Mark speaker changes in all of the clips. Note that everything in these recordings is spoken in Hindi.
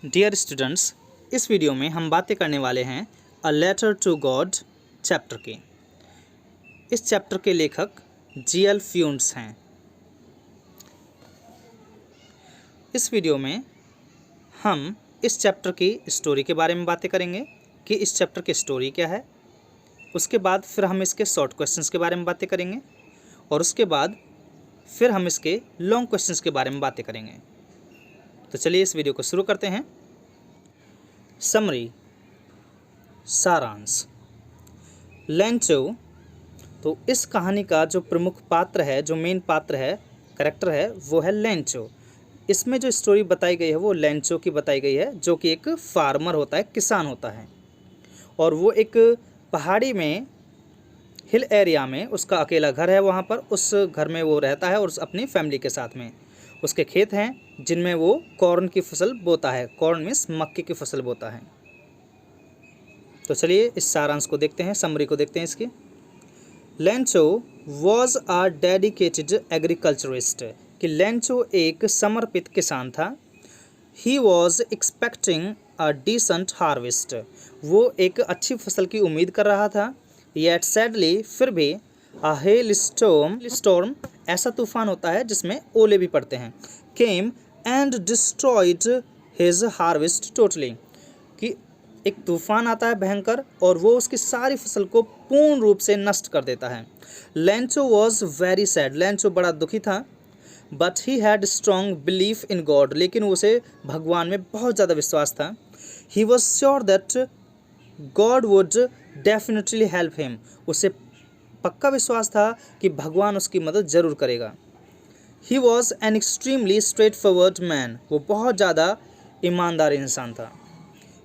Speaker 1: डियर स्टूडेंट्स, इस वीडियो में हम बातें करने वाले हैं a letter to God chapter की। इस चैप्टर के लेखक जी.एल. फ्यून्स हैं। इस वीडियो में हम इस चैप्टर की स्टोरी के बारे में बातें करेंगे कि इस चैप्टर की स्टोरी क्या है। उसके बाद फिर हम इसके शॉर्ट क्वेश्चंस के बारे में बातें करेंगे और उसके बाद फिर हम इसके लॉन्ग क्वेश्चंस के बारे में बातें करेंगे। तो चलिए इस वीडियो को शुरू करते हैं। समरी, सारांश। लेंचो, तो इस कहानी का जो प्रमुख पात्र है, जो मेन पात्र है, करेक्टर है, वो है लेंचो। इसमें जो स्टोरी बताई गई है वो लेंचो की बताई गई है, जो कि एक फार्मर होता है, किसान होता है, और वो एक पहाड़ी में, हिल एरिया में उसका अकेला घर है। वहाँ पर उस घर में वो रहता है और अपनी फैमिली के साथ में। उसके खेत हैं जिनमें वो कॉर्न की फसल बोता है। कॉर्न मीन्स मक्के की फसल बोता है। तो चलिए इस सारांश को देखते हैं, समरी को देखते हैं इसकी। Lencho was a dedicated agriculturist, कि लेंचो एक समर्पित किसान था। He was expecting a decent harvest, वो एक अच्छी फसल की उम्मीद कर रहा था। येट सैडली, फिर भी अ हेल स्टॉर्म, ऐसा तूफान होता है जिसमें ओले भी पड़ते हैं, came and destroyed his harvest totally, कि एक तूफान आता है भयंकर और वो उसकी सारी फसल को पूर्ण रूप से नष्ट कर देता है। Lencho was very sad, Lencho बड़ा दुखी था। But he had strong belief in God, लेकिन उसे भगवान में बहुत ज़्यादा विश्वास था। He was sure that God would definitely help him, उसे पक्का विश्वास था कि भगवान उसकी मदद ज़रूर करेगा। He was an extremely straight forward man, वो बहुत ज़्यादा ईमानदार इंसान था।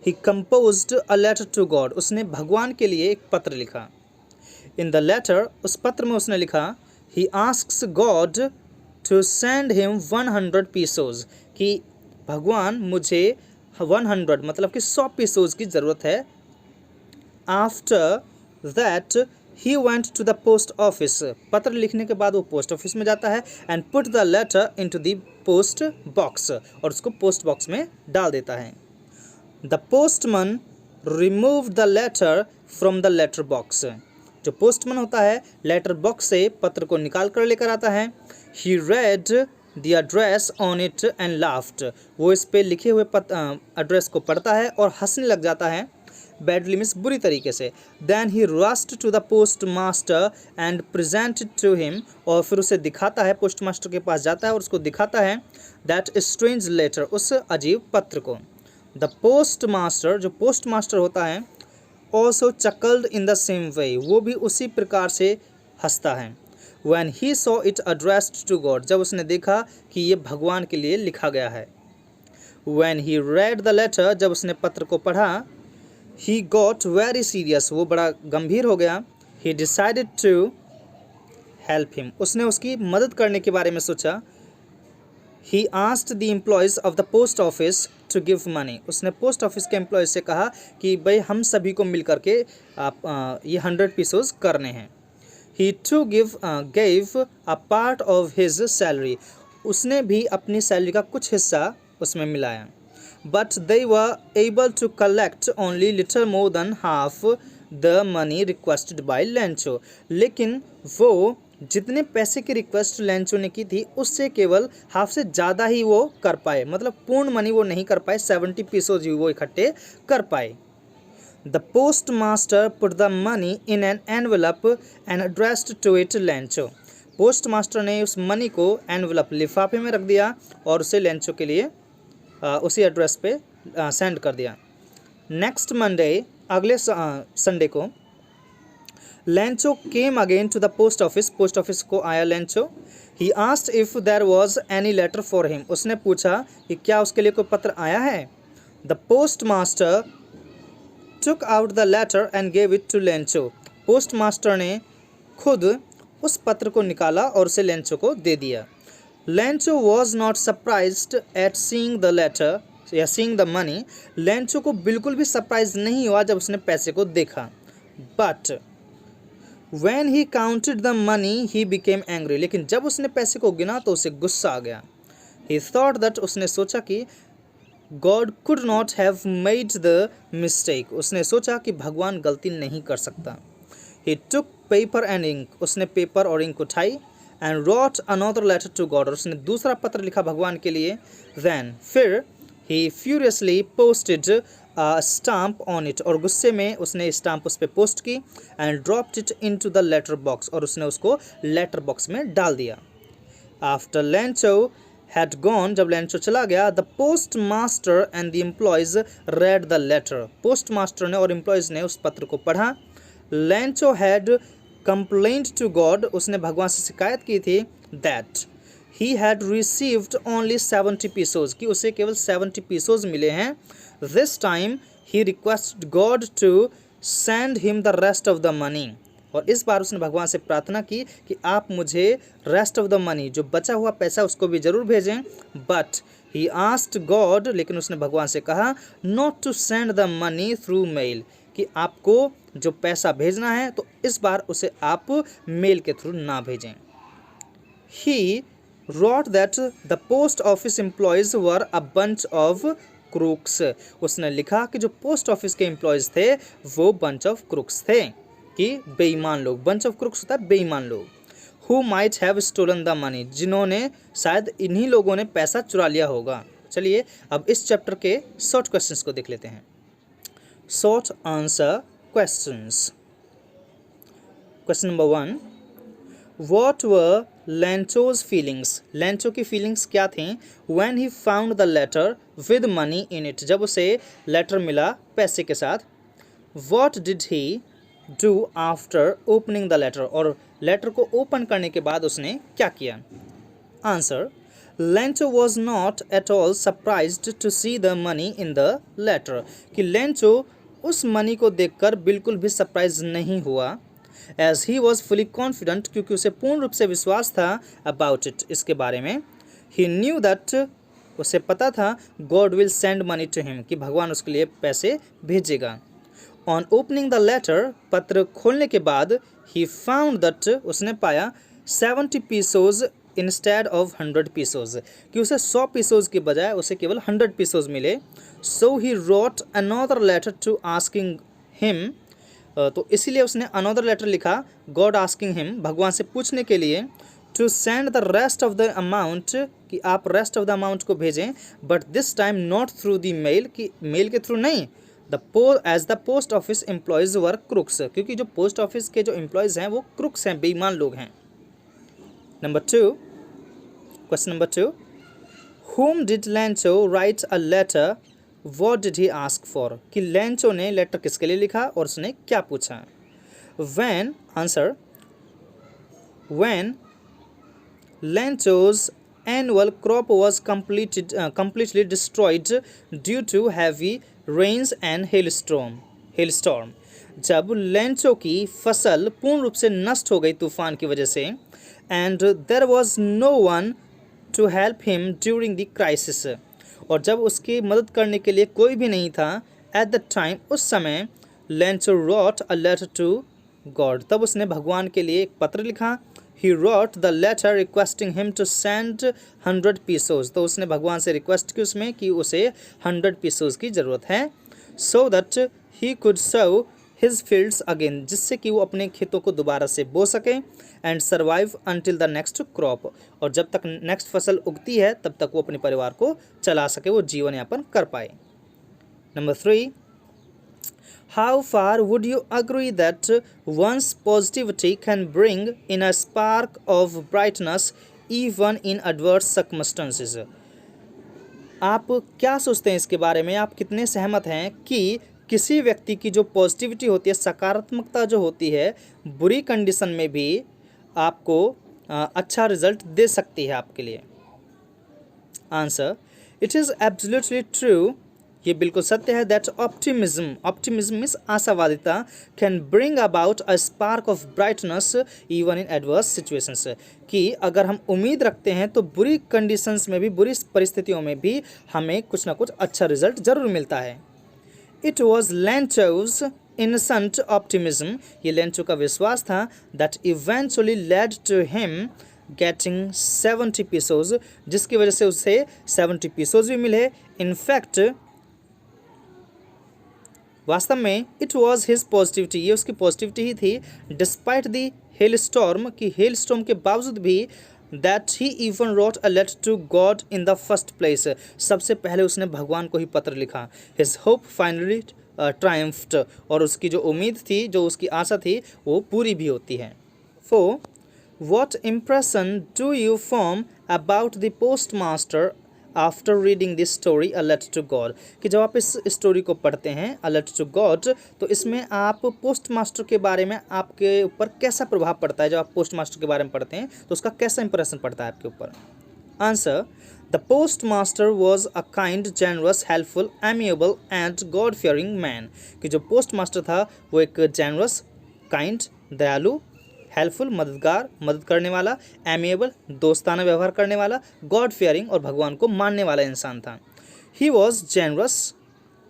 Speaker 1: He composed a letter to God, उसने भगवान के लिए एक पत्र लिखा। इन द लेटर, उस पत्र में उसने लिखा, he asks God to send him 100 pesos, कि भगवान मुझे 100 मतलब कि 100 पीसोज की ज़रूरत है। After that he went to the post office, पत्र लिखने के बाद वो पोस्ट ऑफिस में जाता है। And put the letter into the post box, और उसको पोस्ट बॉक्स में डाल देता है। The postman remove the letter from the letter box, जो पोस्टमैन होता है लेटर बॉक्स से पत्र को निकाल कर लेकर आता है। He read the address on it and laughed, वो इस पे लिखे हुए एड्रेस को पढ़ता है और हंसने लग जाता है। बैडली मीन्स बुरी तरीके से। Then he rushed to the post master and presented to him, और फिर उसे दिखाता है, पोस्ट मास्टर के पास जाता है और उसको दिखाता है दैट स्ट्रेंज लेटर, उस अजीब पत्र को। द पोस्ट मास्टर, जो पोस्ट मास्टर होता है, also चकल्ड in the same way, वो भी उसी प्रकार से हंसता है। When he saw it addressed to God, जब उसने देखा कि ये भगवान के लिए लिखा गया है। When he read the letter, जब उसने पत्र को पढ़ा, he got very serious, वो बड़ा गंभीर हो गया। He decided to help him, उसने उसकी मदद करने के बारे में सोचा। He asked the employees of the post office to give money, उसने पोस्ट ऑफिस के एम्प्लॉयज़ से कहा कि भाई हम सभी को मिल करके ये 100 पीसोज करने हैं। He too gave a part of his salary, उसने भी अपनी सैलरी का कुछ हिस्सा उसमें मिलाया। But they were able to collect only little more than half the money requested by Lencho, लेकिन वो जितने पैसे की रिक्वेस्ट लेंचो ने की थी उससे केवल हाफ से ज़्यादा ही वो कर पाए, मतलब पूर्ण मनी वो नहीं कर पाए, 70 पीसोज ही वो इकट्ठे कर पाए। The postmaster put the money in an envelope and addressed to it Lencho, post master ने उस मनी को एनवलप, लिफाफे में रख दिया और उसे लेंचो के लिए उसी एड्रेस पे सेंड कर दिया। नेक्स्ट मंडे, अगले संडे को, Lencho came again to the post office, post office को आया Lencho. He asked if there was any letter for him, उसने पूछा कि क्या उसके लिए कोई पत्र आया है। The post master took out the letter and gave it to Lencho, post master ने खुद उस पत्र को निकाला और उसे लेंचो को दे दिया। Lencho was not surprised at seeing the letter या seeing the money, लेंचो को बिल्कुल भी सरप्राइज नहीं हुआ जब उसने पैसे को देखा। But when he counted the money he became angry, लेकिन जब उसने पैसे को गिना तो उसे गुस्सा आ गया। He thought that, उसने सोचा कि God could not have made the mistake, उसने सोचा कि भगवान गलती नहीं कर सकता। He took paper and ink, उसने पेपर और इंक उठाई। And wrote another letter to God, और उसने दूसरा पत्र लिखा भगवान के लिए। देन फिर he furiously posted stamp on it, और गुस्से में उसने स्टाम्प उस पर पोस्ट की। And dropped it into the letter box, और उसने उसको लेटर बॉक्स में डाल दिया। आफ्टर लैंचो हैड गॉन, जब लैंचो चला गया, the post master and the employees read the letter, post master ने और एम्प्लॉयज ने उस पत्र को पढ़ा। Lencho had complaint to God, उसने भगवान से शिकायत की थी that he had received only 70 pesos, कि उसे केवल 70 पीसोज मिले हैं। This time he requested God to send him the rest of the money, और इस बार उसने भगवान से प्रार्थना की कि आप मुझे रेस्ट ऑफ द मनी, जो बचा हुआ पैसा, उसको भी ज़रूर भेजें। बट ही आस्क्ड गॉड, लेकिन उसने भगवान से कहा not to send the money through mail, कि आपको जो पैसा भेजना है तो इस बार उसे आप मेल के थ्रू ना भेजें। ही wrote that the post office employees were a bunch of crooks, उसने लिखा कि जो पोस्ट ऑफिस के एम्प्लॉयज़ थे वो bunch of crooks थे, कि बेईमान लोग। bunch of crooks होता है बेईमान लोग। who might have stolen the money, जिन्होंने शायद इन्हीं लोगों ने पैसा चुरा लिया होगा। चलिए अब इस चैप्टर के शॉर्ट क्वेश्चंस को देख लेते हैं। Short answer questions. Question number 1, What were Lancho's feelings? लैंचो की फीलिंग्स क्या थीं? When he found the letter with money in it, जब उसे लेटर मिला पैसे के साथ। What did he do after opening the letter? और लेटर को ओपन करने के बाद उसने क्या किया? Answer, Lancho was not at all surprised to see the money in the letter, कि लैंचो उस मनी को देखकर बिल्कुल भी सरप्राइज नहीं हुआ। As he was fully confident, क्योंकि उसे पूर्ण रूप से विश्वास था about it, इसके बारे में। He knew that, उसे पता था God will send money to him, कि भगवान उसके लिए पैसे भेजेगा। On opening the letter, पत्र खोलने के बाद he found that, उसने पाया 70 pesos instead of 100 pesos, कि उसे 100 pesos के बजाय उसे केवल 100 pesos मिले। So he wrote another letter to asking him, तो इसीलिए उसने अनदर लेटर लिखा गॉड आस्किंग हिम, भगवान से पूछने के लिए, to send the rest of the amount, कि आप रेस्ट ऑफ द अमाउंट को भेजें। But this time not through the mail, कि मेल के थ्रू नहीं। As the post office employees were crooks, क्योंकि जो पोस्ट ऑफिस के जो एम्प्लॉयज़ हैं वो क्रुक्स हैं, बेईमान लोग हैं। Number 2, question number 2, whom did Lancho write a letter, what did he ask for, कि लैंचो ने लेटर किसके लिए लिखा और उसने क्या पूछा। when, answer, when Lancho's annual crop was completely destroyed due to heavy rains and hailstorm, जब लैंचो की फसल पूर्ण रूप से नष्ट हो गई तूफान की वजह से। and there was no one to help him during the crisis, और जब उसकी मदद करने के लिए कोई भी नहीं था। एट द टाइम, उस समय, लैंचो wrote a letter to God, तब उसने भगवान के लिए एक पत्र लिखा। He wrote the letter requesting him to send 100 pesos, तो उसने भगवान से रिक्वेस्ट की उसमें कि उसे 100 pesos की ज़रूरत है। so that he could sow his fields again, जिससे कि वो अपने खेतों को दोबारा से बो सके। And survive until the next crop, और जब तक नेक्स्ट फसल उगती है तब तक वो अपने परिवार को चला सके, वो जीवन यापन कर पाए। Number 3, how far would you agree that one's positivity can bring in a spark of brightness even in adverse circumstances? आप क्या सोचते हैं इसके बारे में? आप कितने सहमत हैं कि किसी व्यक्ति की जो पॉजिटिविटी होती है, सकारात्मकता जो होती है, बुरी कंडीशन में भी आपको अच्छा रिजल्ट दे सकती है आपके लिए? Answer, it is absolutely true, ये बिल्कुल सत्य है। दैट ऑप्टिमिज्म मीन्स आशावादिता, can bring about a spark of brightness even in adverse situations, कि अगर हम उम्मीद रखते हैं तो बुरी कंडीशंस में भी, बुरी परिस्थितियों में भी हमें कुछ ना कुछ अच्छा रिजल्ट ज़रूर मिलता है। इट वॉज लैंचोज innocent optimism, ये लैंचो का विश्वास था, that eventually led to him getting 70 pesos, जिसकी वजह से उसे 70 pesos भी मिले इनफैक्ट वास्तव में इट वॉज हिज पॉजिटिविटी, ये उसकी पॉजिटिविटी ही थी, डिस्पाइट दी हेल स्टॉर्म, कि हेल स्टॉर्म के बावजूद भी, that he even wrote a letter to God in the first place, सबसे पहले उसने भगवान को ही पत्र लिखा। हिज होप फाइनली ट्रायम्फ्ड, और उसकी जो उम्मीद थी, जो उसकी आशा थी, वो पूरी भी होती है। Four, what impression do you form about the post master after reading this story a letter to God, कि जब आप इस स्टोरी को पढ़ते हैं अ लेटर टू गॉड, तो इसमें आप पोस्ट मास्टर के बारे में आपके ऊपर कैसा प्रभाव पड़ता है। जब आप पोस्ट मास्टर के बारे में पढ़ते हैं तो उसका कैसा इंप्रेशन पड़ता है आपके ऊपर। Answer, the post master was a kind, generous, helpful, amiable and God fearing man, कि जो पोस्ट मास्टर था वो एक जेनरस, काइंड, दयालु, हेल्पफुल, मददगार, मदद करने वाला, एमिएबल, दोस्ताना व्यवहार करने वाला, गॉड फियरिंग, और भगवान को मानने वाला इंसान था। He was generous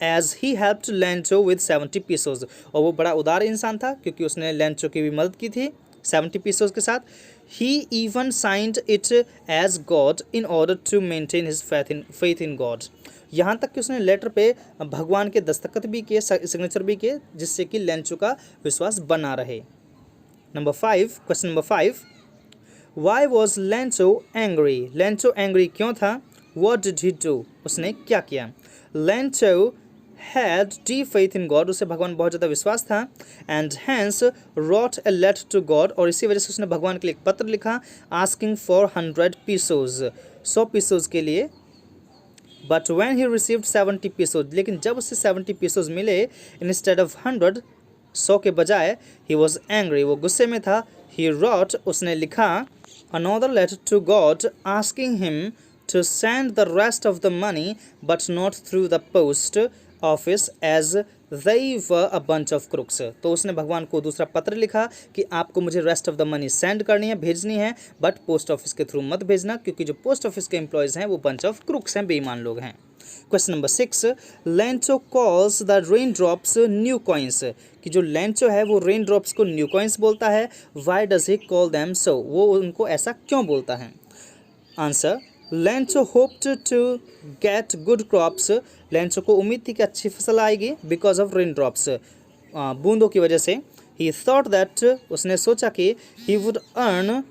Speaker 1: as he helped Lencho with 70 pesos, और वो बड़ा उदार इंसान था क्योंकि उसने लेंचो की भी मदद की थी 70 पीसोज के साथ। He even signed it as God in order to maintain his faith in God, यहाँ तक कि उसने लेटर पे भगवान के दस्तखत भी किए, सिग्नेचर भी किए, जिससे कि लेंचो का विश्वास बना रहे। Number 5, question number 5, why was Lencho angry, Lencho angry क्यों था। वॉट डिड ही डू, उसने क्या किया। Lencho had deep faith in God, उसे भगवान बहुत ज़्यादा विश्वास था, and hence wrote a letter to God, और इसी वजह से उसने भगवान के लिए एक पत्र लिखा, आस्किंग फॉर 100 पीसोज, 100 पीसोज के लिए। But when he received 70 pesos, लेकिन जब उसे 70 पीसोज मिले इंस्टेड ऑफ 100, 100 के बजाय, ही वॉज एंग्री, वो गुस्से में था। ही रॉट, उसने लिखा, another letter to God asking him to send the rest of the money but not through the post office as they were a bunch of crooks, तो उसने भगवान को दूसरा पत्र लिखा कि आपको मुझे rest of the money send करनी है, भेजनी है, बट पोस्ट ऑफिस के थ्रू मत भेजना, क्योंकि जो पोस्ट ऑफिस के एम्प्लॉयज़ हैं वो बंच ऑफ क्रुक्स हैं, बेईमान लोग हैं। Question number 6, Lencho calls the rain drops new coins, कि जो लेंचो है वो रेन ड्रॉप्स को न्यू कॉइन्स बोलता है। Why does he call them so, वो उनको ऐसा क्यों बोलता है। Answer, Lencho hoped to get good crops, Lencho को उम्मीद थी कि अच्छी फसल आएगी, बिकॉज ऑफ रेन ड्रॉप्स, बूंदों की वजह से। ही थॉट दैट, उसने सोचा कि he would earn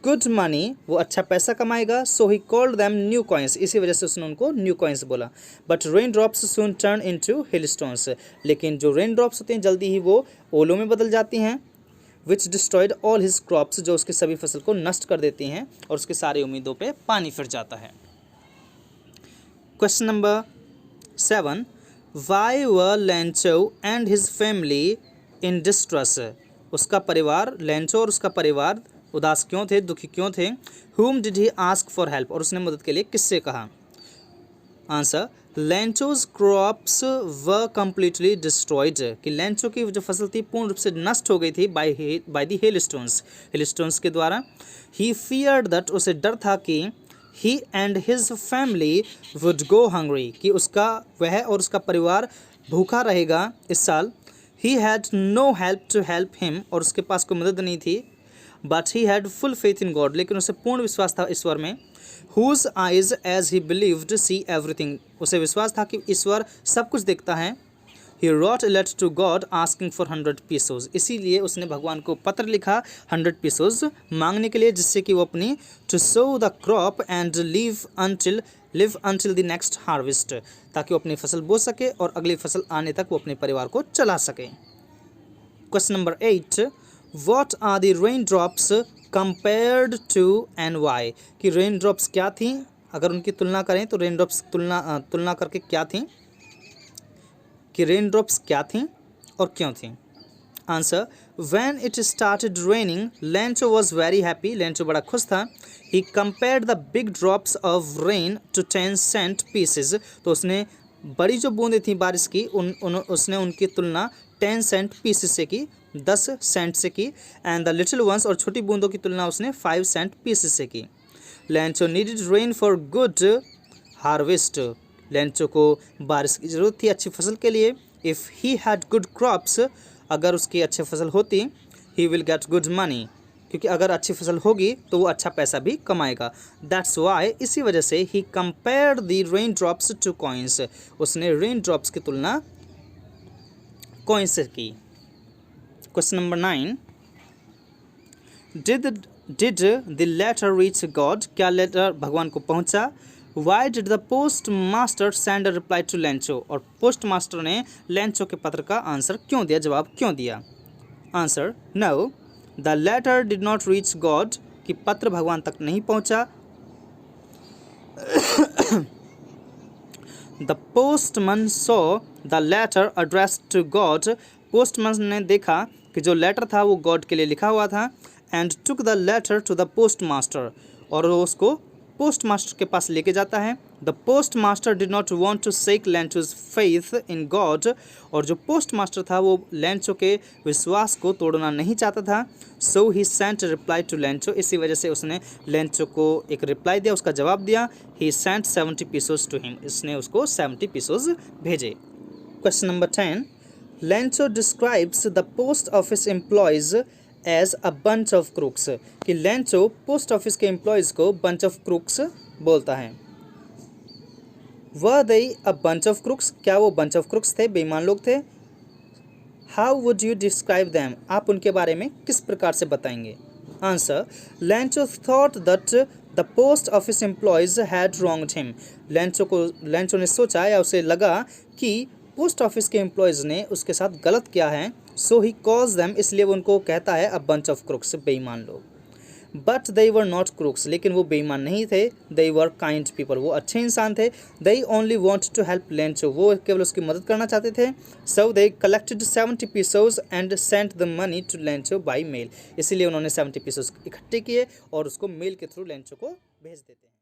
Speaker 1: good money, वो अच्छा पैसा कमाएगा। So he called them new coins, इसी वजह से उसने उनको न्यू कॉइन्स बोला। But rain drops soon turn into hail stones, लेकिन जो रेन ड्रॉप्स होते हैं जल्दी ही वो ओलों में बदल जाती हैं। विच डिस्ट्रॉयड ऑल हिज क्रॉप्स, जो उसकी सभी फसल को नष्ट कर देती हैं और उसकी सारी उम्मीदों पे पानी फिर जाता है। Question number 7, why were Lencho and his family in distress, उसका परिवार, लेंचो और उसका परिवार उदास क्यों थे, दुखी क्यों थे। whom did he ask for help, और उसने मदद के लिए किससे कहा। Answer, Lencho's crops were completely destroyed, कि लेंचो की जो फसल थी पूर्ण रूप से नष्ट हो गई थी बाय द हेल स्टोन्स के द्वारा। ही फियर्ड दैट, उसे डर था कि he and his family would go hungry, कि वह और उसका परिवार भूखा रहेगा इस साल। He had no help to help him, और उसके पास कोई मदद नहीं थी। But he had full faith in God, लेकिन उसे पूर्ण विश्वास था ईश्वर में। Whose eyes as he believed see everything, उसे विश्वास था कि ईश्वर सब कुछ देखता है। He wrote a letter to God asking for 100 pesos, इसीलिए उसने भगवान को पत्र लिखा 100 पीसोज मांगने के लिए, जिससे कि वो अपनी to sow the crop and live until the next harvest, ताकि वो अपनी फसल बो सके और अगली फसल आने तक वो अपने परिवार को चला सके। Question number 8, what are the rain drops compared to and why, कि रेन ड्रॉप्स क्या थी, अगर उनकी तुलना करें तो रेन ड्रॉप्स तुलना करके क्या थी, कि रेन ड्रॉप्स क्या थी और क्यों थी। Answer, when it started raining Lencho was very happy, Lencho बड़ा खुश था। He compared the big drops of rain to 10 cent pieces, तो उसने बड़ी जो बूंदें थी बारिश की उसने उनकी तुलना 10 सेंट पीसेस से की, 10 सेंट से की। एंड द लिटिल वंस, और छोटी बूंदों की तुलना उसने 5 सेंट पीसेस से की। Lencho needed rain for good harvest, Lencho को बारिश की ज़रूरत थी अच्छी फसल के लिए। If he had good crops, अगर उसकी अच्छी फसल होती, he will get good money, क्योंकि अगर अच्छी फसल होगी तो वो अच्छा पैसा भी कमाएगा। दैट्स वाई, इसी वजह से he compared the rain drops to coins, उसने रेन ड्रॉप्स की तुलना कॉइन्स से की। Question number 9, did the letter reach God, क्या लेटर भगवान को पहुंचा? Why did the post master send a reply to Lencho, और पोस्ट मास्टर ने लेंचो के पत्र का आंसर क्यों दिया, जवाब क्यों दिया? Answer, no, the letter did not reach God, कि पत्र भगवान तक नहीं पहुंचा। The postman saw the letter addressed to God, postman ने देखा कि जो लेटर था वो गॉड के लिए लिखा हुआ था। And took the letter to the post master, और वो उसको पोस्ट मास्टर के पास लेके जाता है। The post master did not want to shake Lencho's faith in God, और जो पोस्ट मास्टर था वो लेंचो के विश्वास को तोड़ना नहीं चाहता था। सो ही सेंट रिप्लाई टू लेंचो, इसी वजह से उसने लेंचो को एक रिप्लाई दिया, उसका जवाब दिया। He sent 70 pesos to him, इसने उसको 70 पीसोज भेजे। Question number 10, Lencho describes the post office employees as a bunch of crooks, कि लेंचो पोस्ट ऑफिस के एम्प्लॉयज़ को बंच ऑफ क्रूक्स बोलता है। Were they a bunch of crooks, क्या वो बंच ऑफ क्रूक्स थे, बेईमान लोग थे? How would you describe them, आप उनके बारे में किस प्रकार से बताएंगे? Answer, Lencho thought that the post office employees had wronged him, Lencho ने सोचा या उसे लगा कि पोस्ट ऑफिस के एम्प्लॉयज़ ने उसके साथ गलत किया है। सो ही कॉल्स देम, इसलिए वो उनको कहता है अ बंच ऑफ क्रूक्स, बेईमान लोग। But they were not crooks, लेकिन वो बेईमान नहीं थे। दे वर काइंड पीपल, वो अच्छे इंसान थे। They only want to help Lencho, वो केवल उसकी मदद करना चाहते थे। So they collected 70 pesos and sent the money to Lencho by mail, इसीलिए उन्होंने 70 पीसोज इकट्ठे किए और उसको मेल के थ्रू लेंचो को भेज देते हैं।